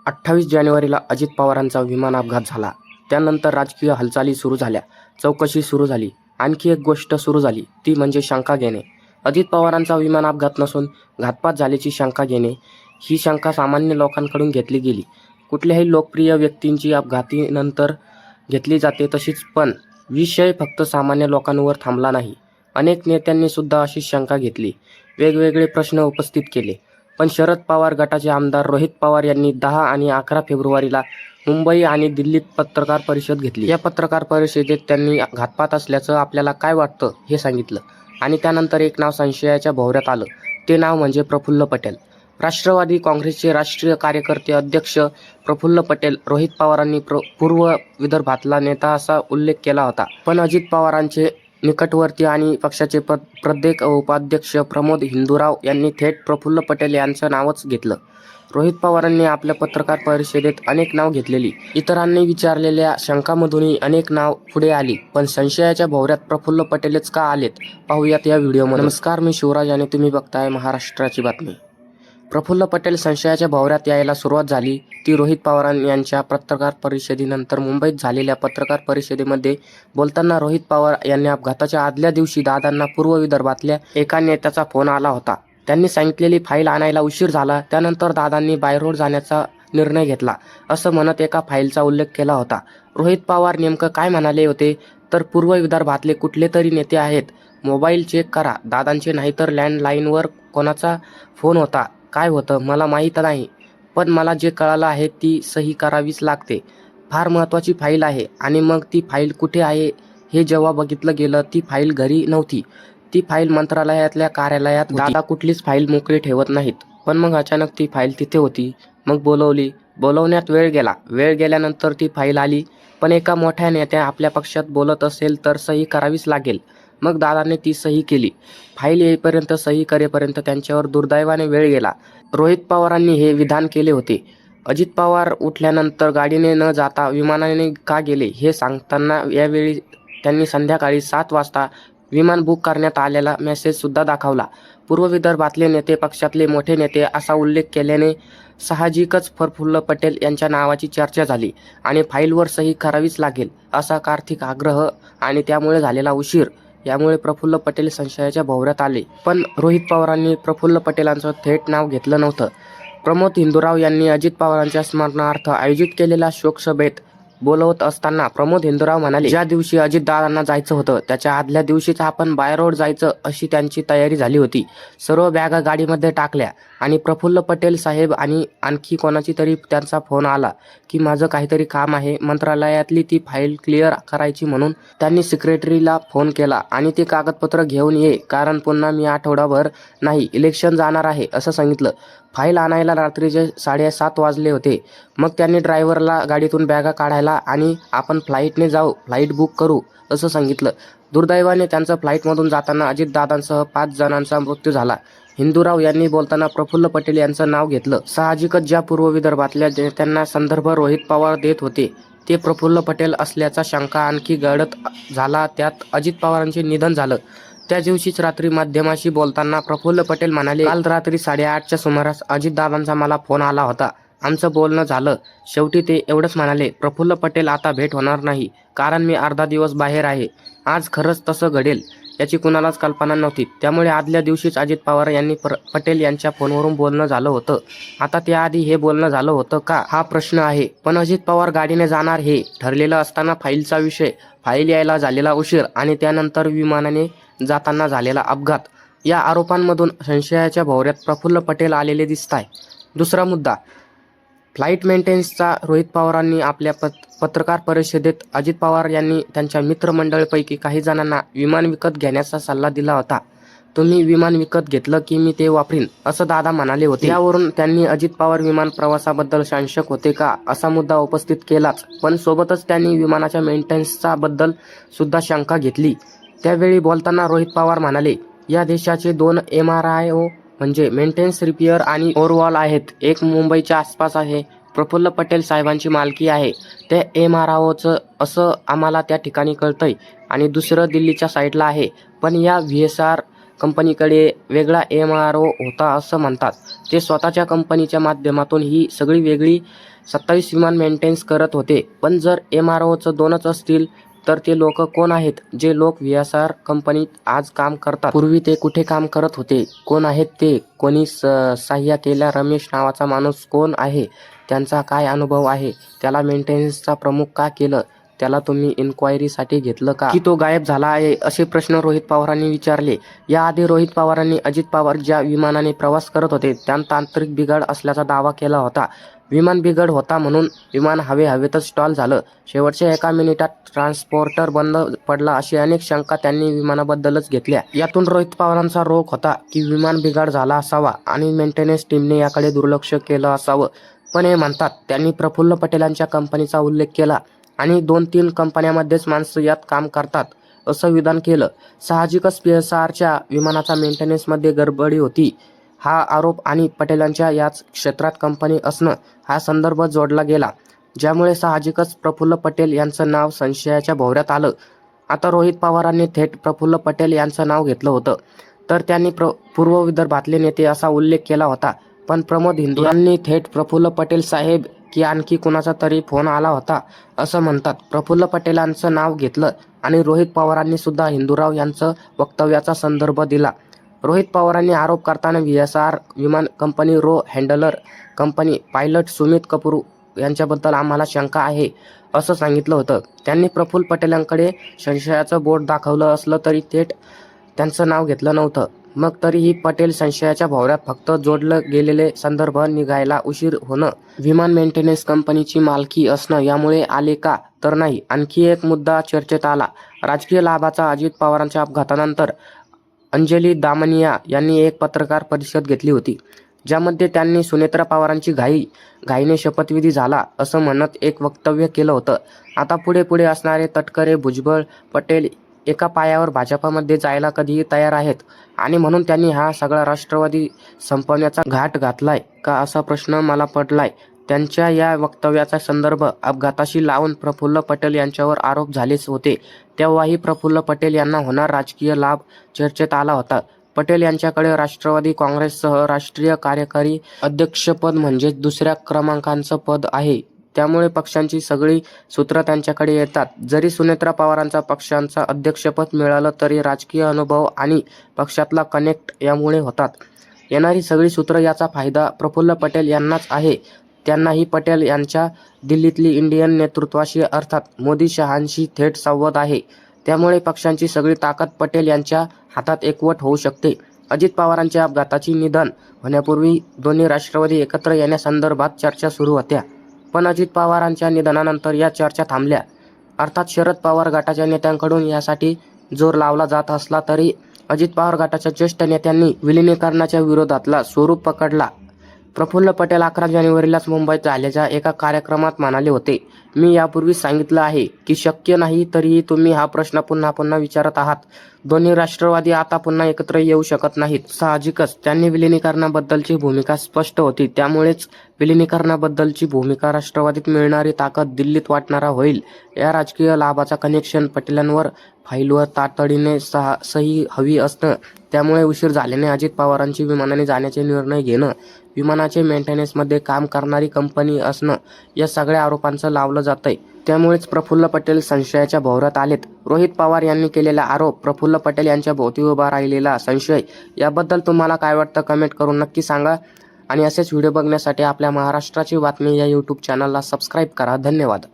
28 जानेवारीला अजित पवारांचा विमान अपघात झाला. त्यानंतर राजकीय हालचाली सुरू झाल्या, चौकशी सुरू झाली. आणखी एक गोष्ट सुरू झाली ती म्हणजे शंका घेणे. अजित पवारांचा विमान अपघात नसून घातपात झाल्याची शंका घेणे. ही शंका सामान्य लोकांकडून घेतली गेली. कुठल्याही लोकप्रिय व्यक्तींची अपघातानंतर घेतली जाते तशीच, पण विषय फक्त सामान्य लोकांवर थांबला नाही. अनेक नेत्यांनी सुद्धा अशी शंका घेतली, वेगवेगळे प्रश्न उपस्थित केले. पण शरद पवार गटाचे आमदार रोहित पवार यांनी 10 आणि 11 फेब्रुवारीला मुंबई आणि दिल्लीत पत्रकार परिषद घेतली. या पत्रकार परिषदेत त्यांनी घातपात असल्याचं आपल्याला काय वाटतं हे सांगितलं आणि त्यानंतर एक नाव संशयाच्या भोवऱ्यात आलं. ते नाव म्हणजे प्रफुल्ल पटेल. राष्ट्रवादी काँग्रेसचे राष्ट्रीय कार्यकर्ते अध्यक्ष प्रफुल्ल पटेल. रोहित पवारांनी पूर्व विदर्भातला नेता असा उल्लेख केला होता, पण अजित पवारांचे निकटवर्ती आणि पक्षाचे प्रदेश उपाध्यक्ष प्रमोद हिंदूराव यांनी थेट प्रफुल्ल पटेल यांचं नावच घेतलं. रोहित पवारांनी आपल्या पत्रकार परिषदेत अनेक नाव घेतलेली. इतरांनी विचारलेल्या शंकांमधूनही अनेक नाव पुढे आली, पण संशयाच्या भोवऱ्यात प्रफुल्ल पटेलच का आलेत, पाहूयात या व्हिडिओमध्ये. नमस्कार, मी शिवराज आणि तुम्ही बघताय महाराष्ट्राची बातमी. प्रफुल्ल पटेल संशयाच्या भोवऱ्यात यायला सुरुवात झाली ती रोहित पवार यांच्या पत्रकार परिषदेनंतर. मुंबईत झालेल्या पत्रकार परिषदेमध्ये बोलताना रोहित पवार यांनी अपघाताच्या आदल्या दिवशी दादांना पूर्व विदर्भातल्या एका नेत्याचा फोन आला होता. त्यांनी सांगितलेली फाईल आणायला उशीर झाला, त्यानंतर दादांनी बाय रोड जाण्याचा निर्णय घेतला असं म्हणत एका फाईलचा उल्लेख केला होता. रोहित पवार नेमकं काय म्हणाले होते तर पूर्व विदर्भातले कुठले तरी नेते आहेत, मोबाईल चेक करा दादांचे, नाहीतर लँडलाईनवर कोणाचा फोन होता, काय होतं मला माहीत नाही, पण मला जे कळालं आहे ती सही करावीच लागते. फार महत्त्वाची फाईल आहे. आणि मग ती फाईल कुठे आहे हे जेव्हा बघितलं गेलं ती फाईल घरी नव्हती, ती फाईल मंत्रालयातल्या कार्यालयात होती. दादा कुठलीच फाईल मोकळी ठेवत नाहीत, पण मग अचानक ती फाईल तिथे होती. मग बोलवण्यात वेळ गेला. वेळ गेल्यानंतर ती फाईल आली, पण एका मोठ्या नेत्या आपल्या पक्षात बोलत असेल तर सही करावीच लागेल. मग दादाने ती सही केली. फाईल येईपर्यंत, सही करेपर्यंत त्यांच्यावर दुर्दैवाने वेळ गेला. रोहित पवारांनी हे विधान केले होते. अजित पवार उठल्यानंतर गाडीने न जाता विमानाने का गेले हे सांगताना यावेळी त्यांनी संध्याकाळी 7 वाजता विमान बुक करण्यात आलेला मेसेज सुद्धा दाखवला. पूर्व विदर्भातले नेते, पक्षातले मोठे नेते असा उल्लेख केल्याने साहजिकच प्रफुल्ल पटेल यांच्या नावाची चर्चा झाली आणि फाईलवर सही करावीच लागेल असा कार्तिक आग्रह आणि त्यामुळे झालेला उशीर यामुळे प्रफुल्ल पटेल संशयाच्या भोवऱ्यात आले. पण रोहित पवारांनी प्रफुल्ल पटेलांचं थेट नाव घेतलं नव्हतं. प्रमोद हिंदूराव यांनी अजित पवारांच्या स्मरणार्थ आयोजित केलेल्या शोकसभेत बोलवत असताना प्रमोद हिंदूराव म्हणाले, ज्या दिवशी अजितदादांना जायचं होतं त्याच्या आदल्या दिवशीच आपण बाय रोड जायचं अशी त्यांची तयारी झाली होती. सर्व बॅगा गाडीमध्ये टाकल्या आणि प्रफुल्ल पटेल साहेब आणि आणखी कोणाची तरी त्यांचा फोन आला की माझं काहीतरी काम आहे, मंत्रालयातली ती फाईल क्लिअर करायची, म्हणून त्यांनी सेक्रेटरीला फोन केला आणि ते कागदपत्र घेऊन ये, कारण पुन्हा मी आठवडाभर नाही, इलेक्शन जाणार आहे असं सांगितलं. फाईल आणायला रात्रीचे 7:30 वाजले होते. मग त्यांनी ड्रायव्हरला गाडीतून बॅगा काढायला आणि आपण फ्लाईटने जाऊ, फ्लाईट बुक करू असं सांगितलं. दुर्दैवाने त्यांचं फ्लाईटमधून जाताना अजितदादांसह 5 जणांचा मृत्यू झाला. हिंदूराव यांनी बोलताना प्रफुल्ल पटेल यांचं नाव घेतलं. साहजिकच ज्या पूर्व विदर्भातल्या नेत्यांना संदर्भ रोहित पवार देत होते ते प्रफुल्ल पटेल असल्याचा शंका आणखी गडद झाला. त्यात अजित पवारांचे निधन झालं. त्या दिवशीच रात्री माध्यमांशी बोलताना प्रफुल्ल पटेल म्हणाले, काल रात्री 8:30च्या सुमारास अजितदादांचा मला फोन आला होता. आमचं बोलणं झालं. शेवटी ते एवढंच म्हणाले, प्रफुल्ल पटेल आता भेट होणार नाही, कारण मी अर्धा दिवस बाहेर आहे. आज खरंच तसं घडेल याची कुणालाच कल्पना नव्हती. त्यामुळे आदल्या दिवशीच अजित पवार यांनी पटेल यांच्या फोनवरून बोलणं झालं होतं. आता त्याआधी हे बोलणं झालं होतं का हा प्रश्न आहे. पण अजित पवार गाडीने जाणार हे ठरलेलं असताना फाईलचा विषय, फाईल यायला झालेला उशीर आणि त्यानंतर विमानाने जाताना झालेला अपघात, या आरोपांमधून संशयाच्या भोवऱ्यात प्रफुल्ल पटेल आलेले दिसताय. दुसरा मुद्दा, फ्लाईट मेंटेनन्सचा. रोहित पवारांनी आपल्या पत्रकार परिषदेत अजित पवार यांनी त्यांच्या मित्रमंडळीपैकी काही जणांना विमान विकत घेण्याचा सल्ला दिला होता. तुम्ही विमान विकत घेतलं की मी ते वापरीन असं दादा म्हणाले होते. यावरून त्यांनी अजित पवार विमान प्रवासाबद्दल संशय होते का असा मुद्दा उपस्थित केलाच, पण सोबतच त्यांनी विमानाच्या मेंटेनन्सचा बद्दल सुद्धा शंका घेतली. त्यावेळी बोलताना रोहित पवार म्हणाले, या देशाचे 2 MRIO म्हणजे मेंटेनन्स, रिपेअर आणि ओव्हरऑल आहेत. एक मुंबईच्या आसपास आहे, प्रफुल्ल पटेल साहेबांची मालकी आहे त्या MRIOचं असं आम्हाला त्या ठिकाणी कळतंय, आणि दुसरं दिल्लीच्या साईडला आहे. पण या VSR कंपनीकडे वेगळा MRO होता असं म्हणतात. ते स्वतःच्या कंपनीच्या माध्यमातून ही सगळी वेगळी 27 विमान मेंटेनन्स करत होते. पण जर MROचं 2च असतील तर ते लोक कोण आहेत जे लोक VSR कंपनीत आज काम करतात? पूर्वी ते कुठे काम करत होते? कोण आहेत ते? कोणी सह्या केल्या? रमेश नावाचा माणूस कोण आहे? त्यांचा काय अनुभव आहे? त्याला मेंटेनन्सचा प्रमुख का केलं? त्याला तुम्ही इन्क्वायरीसाठी घेतलं का? की तो गायब झाला आहे? असे प्रश्न रोहित पवारांनी विचारले. याआधी रोहित पवारांनी अजित पवार ज्या विमानाने प्रवास करत होते त्यात तांत्रिक बिघाड असल्याचा दावा केला होता. विमान बिघड होता म्हणून विमान हवेतच स्टॉल झालं. शेवटच्या एका मिनिटात ट्रान्सपोर्टर बंद पडला अशी अनेक शंका त्यांनी विमानाबद्दलच घेतल्या. यातून रोहित पवारांचा रोख होता की विमान बिघाड झाला असावा आणि मेंटेनन्स टीमने याकडे दुर्लक्ष केलं असावं. पण हे म्हणतात त्यांनी प्रफुल्ल पटेलांच्या कंपनीचा उल्लेख केला आणि 2-3 कंपन्यांमध्येच माणसं यात काम करतात असं विधान केलं. साहजिकच PSRच्या विमानाचा मेंटेनन्समध्ये गडबडी होती हा आरोप आणि पटेलांच्या याच क्षेत्रात कंपनी असणं हा संदर्भ जोडला गेला, ज्यामुळे साहजिकच प्रफुल्ल पटेल यांचं नाव संशयाच्या भोवऱ्यात आलं. आता रोहित पवारांनी थेट प्रफुल्ल पटेल यांचं नाव घेतलं होतं तर त्यांनी पूर्व विदर्भातले नेते असा उल्लेख केला होता. पण प्रमोद हिंदू यांनी थेट प्रफुल्ल पटेल साहेब की आणखी कुणाचा तरी फोन आला होता असं म्हणतात. प्रफुल्ल पटेलांचं नाव घेतलं आणि रोहित पवारांनी सुद्धा हिंदूराव यांचं वक्तव्याचा संदर्भ दिला. रोहित पवारांनी आरोप करताना VSR विमान कंपनी, रो handler company, pilot Sumit Kapoor यांच्याबद्दल आम्हाला शंका आहे असं सांगितलं होतं. त्यांनी प्रफुल्ल पटेलांकडे संशयाचं बोट दाखवलं असलं तरी थेट त्यांचं नाव घेतलं नव्हतं. मग तरीही पटेल संशयाच्या भोवऱ्यात फक्त जोडलं गेलेले संदर्भ निघायला उशीर होणं, विमान मेंटेनन्स कंपनीची मालकी असणं यामुळे आले का तर नाही. आणखी एक मुद्दा चर्चेत आला राजकीय लाभाचा. अजित पवारांच्या अपघातानंतर अंजली दामनिया यांनी एक पत्रकार परिषद घेतली होती ज्यामध्ये त्यांनी सुनेत्रा पवारांची घाईने शपथविधी झाला असं म्हणत एक वक्तव्य केलं होतं. आता पुढे असणारे तटकरे, भुजबळ, पटेल एका पायावर भाजपामध्ये जायला कधीही तयार आहेत आणि म्हणून त्यांनी हा सगळा राष्ट्रवादी संपवण्याचा घाट घातलाय का असा प्रश्न मला पडलाय. त्यांच्या या वक्तव्याचा संदर्भ अपघाताशी लावून प्रफुल्ल पटेल यांच्यावर आरोप झालेच होते. तेव्हाही प्रफुल्ल पटेल यांना होणार राजकीय लाभ चर्चेत आला होता. पटेल यांच्याकडे राष्ट्रवादी काँग्रेससह राष्ट्रीय कार्यकारी अध्यक्षपद म्हणजेच दुसऱ्या क्रमांकाचं पद आहे. त्यामुळे पक्षांची सगळी सूत्र त्यांच्याकडे येतात. जरी सुनेत्रा पवारांचा पक्षांचा अध्यक्षपद मिळालं तरी राजकीय अनुभव आणि पक्षातला कनेक्ट यामुळे होतात. येणारी सगळी सूत्र याचा फायदा प्रफुल्ल पटेल यांनाच आहे. त्यांनाही पटेल यांच्या दिल्लीतली इंडियन नेतृत्वाशी अर्थात मोदी शहांशी थेट संवाद आहे. त्यामुळे पक्षांची सगळी ताकद पटेल यांच्या हातात एकवट होऊ शकते. अजित पवारांच्या अपघाताची निधन होण्यापूर्वी दोन्ही राष्ट्रवादी एकत्र येण्यासंदर्भात चर्चा सुरू होत्या. पण अजित पवारांच्या निधनानंतर या चर्चा थांबल्या. अर्थात शरद पवार गटाच्या नेत्यांकडून यासाठी जोर लावला जात असला तरी अजित पवार गटाच्या ज्येष्ठ नेत्यांनी विलिनीकरणाच्या विरोधातला स्वरूप पकडला. प्रफुल्ल पटेल 11 जानेवारीलाच मुंबईत झालेल्या एका कार्यक्रमात म्हणाले होते, मी यापूर्वी सांगितलं आहे की शक्य नाही तरीही तुम्ही हा प्रश्न पुन्हा विचारत आहात. दोन्ही राष्ट्रवादी आता पुन्हा एकत्र येऊ शकत नाहीत. साहजिकच त्यांनी विलिनीकरणाबद्दलची भूमिका स्पष्ट होती. त्यामुळेच विलिनीकरणाबद्दलची भूमिका राष्ट्रवादीत मिळणारी ताकद दिल्लीत वाटणारा होईल. या राजकीय लाभाचा कनेक्शन पटेलांवर फाईलवर तातडीने सही हवी असतं. त्यामुळे उशीर झाल्याने अजित पवारांची विमानाने जाण्याचे निर्णय घेणं, विमानाचे मेंटेनन्समध्ये काम करणारी कंपनी असणं या सगळ्या आरोपांचं लावलं जातंय. त्यामुळेच प्रफुल्ल पटेल संशयाच्या भोवऱ्यात आलेत. रोहित पवार यांनी केलेला आरोप, प्रफुल्ल पटेल यांच्या भोवती उभा राहिलेला संशय याबद्दल तुम्हाला काय वाटतं कमेंट करून नक्की सांगा. आणि असेच व्हिडिओ बघण्यासाठी आपल्या महाराष्ट्राची बातमी या YouTube चॅनलला सबस्क्राईब करा. धन्यवाद.